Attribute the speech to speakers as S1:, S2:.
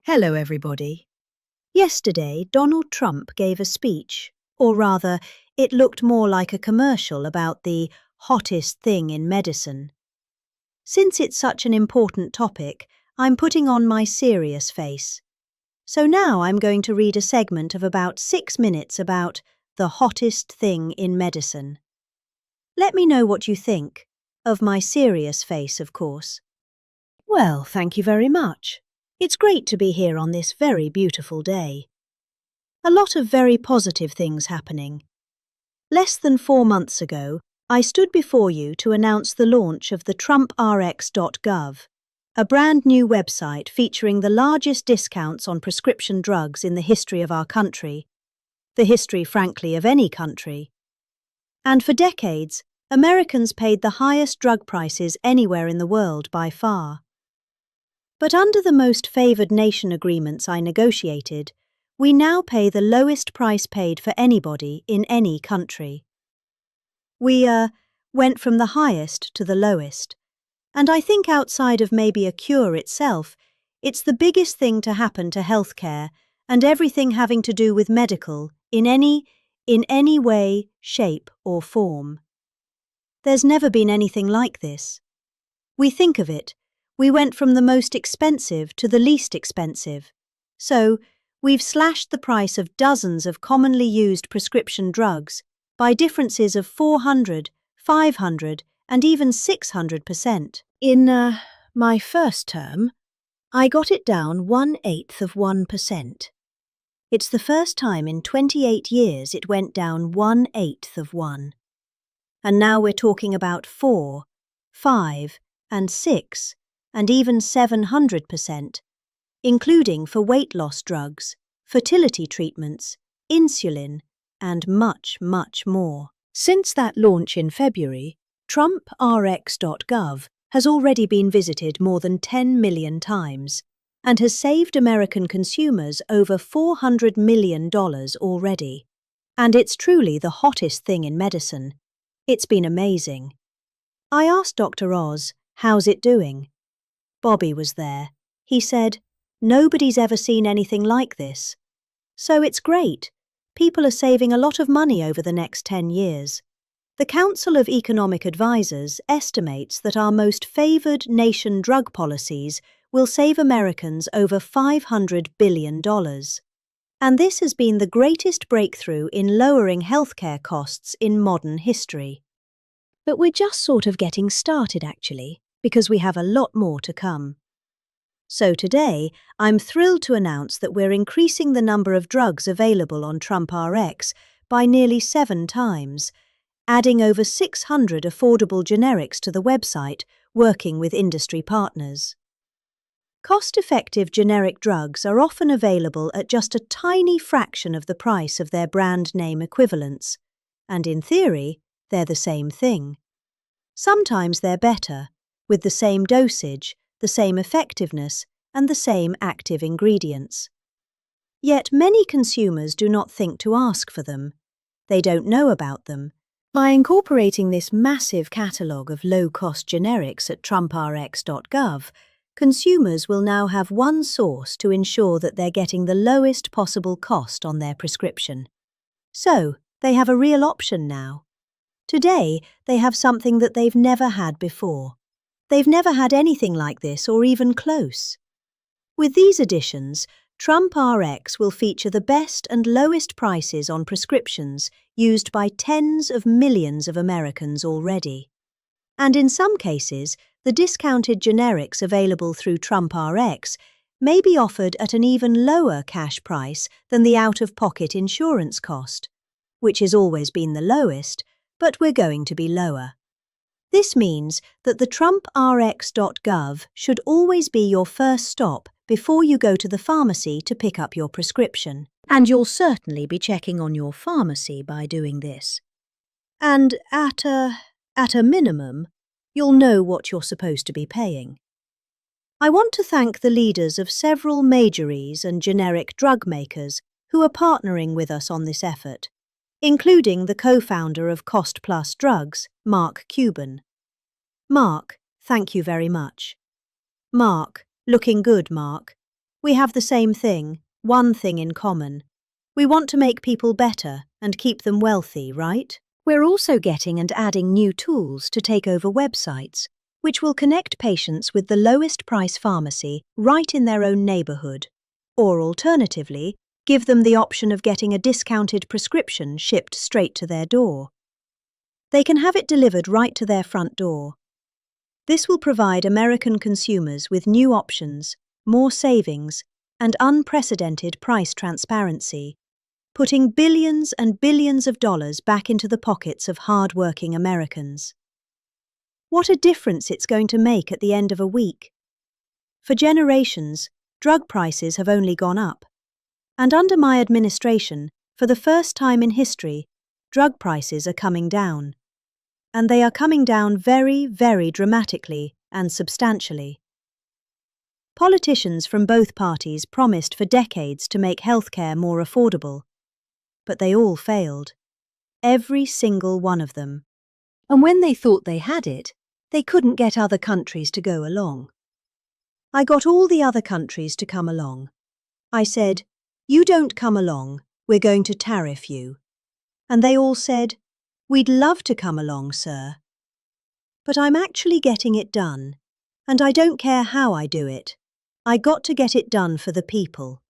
S1: Hello, everybody. Yesterday, Donald Trump gave a speech, or rather, it looked more like a commercial about the hottest thing in medicine. Since it's such an important topic, I'm putting on my serious face. So now I'm going to read a segment of about 6 minutes about the hottest thing in medicine. Let me know what you think, of my serious face, of course. Well, thank you very much. It's great to be here on this very beautiful day. A lot of very positive things happening. Less than 4 months ago, I stood before you to announce the launch of the TrumpRx.gov, a brand new website featuring the largest discounts on prescription drugs in the history of our country, the history, frankly, of any country. And for decades, Americans paid the highest drug prices anywhere in the world by far. But under the most favoured nation agreements I negotiated, we now pay the lowest price paid for anybody in any country. We went from the highest to the lowest, and I think outside of maybe a cure itself, it's the biggest thing to happen to healthcare and everything having to do with medical in any way, shape or form. There's never been anything like this. We think of it. We went from the most expensive to the least expensive. So, we've slashed the price of dozens of commonly used prescription drugs by differences of 400, 500, and even 600%. In my first term, I got it down 1/8 of 1%. It's the first time in 28 years it went down 1/8 of 1. And now we're talking about 4, 5, and 6, and even 700%, including for weight loss drugs, fertility treatments, insulin, and much, much more. Since that launch in February, TrumpRx.gov has already been visited more than 10 million times and has saved American consumers over $400 million already. And it's truly the hottest thing in medicine. It's been amazing. I asked Dr. Oz, how's it doing? Bobby was there. He said, nobody's ever seen anything like this. So it's great. People are saving a lot of money over the next 10 years. The Council of Economic Advisers estimates that our most favoured nation drug policies will save Americans over $500 billion. And this has been the greatest breakthrough in lowering healthcare costs in modern history. But we're just sort of getting started, actually, because we have a lot more to come. So today, I'm thrilled to announce that we're increasing the number of drugs available on TrumpRx by nearly 7 times, adding over 600 affordable generics to the website, working with industry partners. Cost-effective generic drugs are often available at just a tiny fraction of the price of their brand name equivalents, and in theory, they're the same thing. Sometimes they're better, with the same dosage, the same effectiveness, and the same active ingredients. Yet many consumers do not think to ask for them. They don't know about them. By incorporating this massive catalogue of low-cost generics at TrumpRx.gov, consumers will now have one source to ensure that they're getting the lowest possible cost on their prescription. So, they have a real option now. Today, they have something that they've never had before. They've never had anything like this or even close. With these additions, TrumpRx will feature the best and lowest prices on prescriptions used by tens of millions of Americans already. And in some cases, the discounted generics available through TrumpRx may be offered at an even lower cash price than the out-of-pocket insurance cost, which has always been the lowest, but we're going to be lower. This means that the TrumpRx.gov should always be your first stop before you go to the pharmacy to pick up your prescription. And you'll certainly be checking on your pharmacy by doing this. And at a minimum, you'll know what you're supposed to be paying. I want to thank the leaders of several majories and generic drug makers who are partnering with us on this effort, including the co-founder of Cost Plus Drugs, Mark Cuban. Mark, thank you very much. Mark, looking good, Mark. We have the same thing, one thing in common. We want to make people better and keep them wealthy, right? We're also getting and adding new tools to take over websites, which will connect patients with the lowest price pharmacy right in their own neighborhood. Or alternatively, give them the option of getting a discounted prescription shipped straight to their door. They can have it delivered right to their front door. This will provide American consumers with new options, more savings, and unprecedented price transparency, putting billions and billions of dollars back into the pockets of hard-working Americans. What a difference it's going to make at the end of a week. For generations, drug prices have only gone up. And under my administration, for the first time in history, drug prices are coming down. And they are coming down very, very dramatically and substantially. Politicians from both parties promised for decades to make healthcare more affordable. But they all failed. Every single one of them. And when they thought they had it, they couldn't get other countries to go along. I got all the other countries to come along. I said, "You don't come along, we're going to tariff you." And they all said, "We'd love to come along, sir." But I'm actually getting it done, and I don't care how I do it. I got to get it done for the people.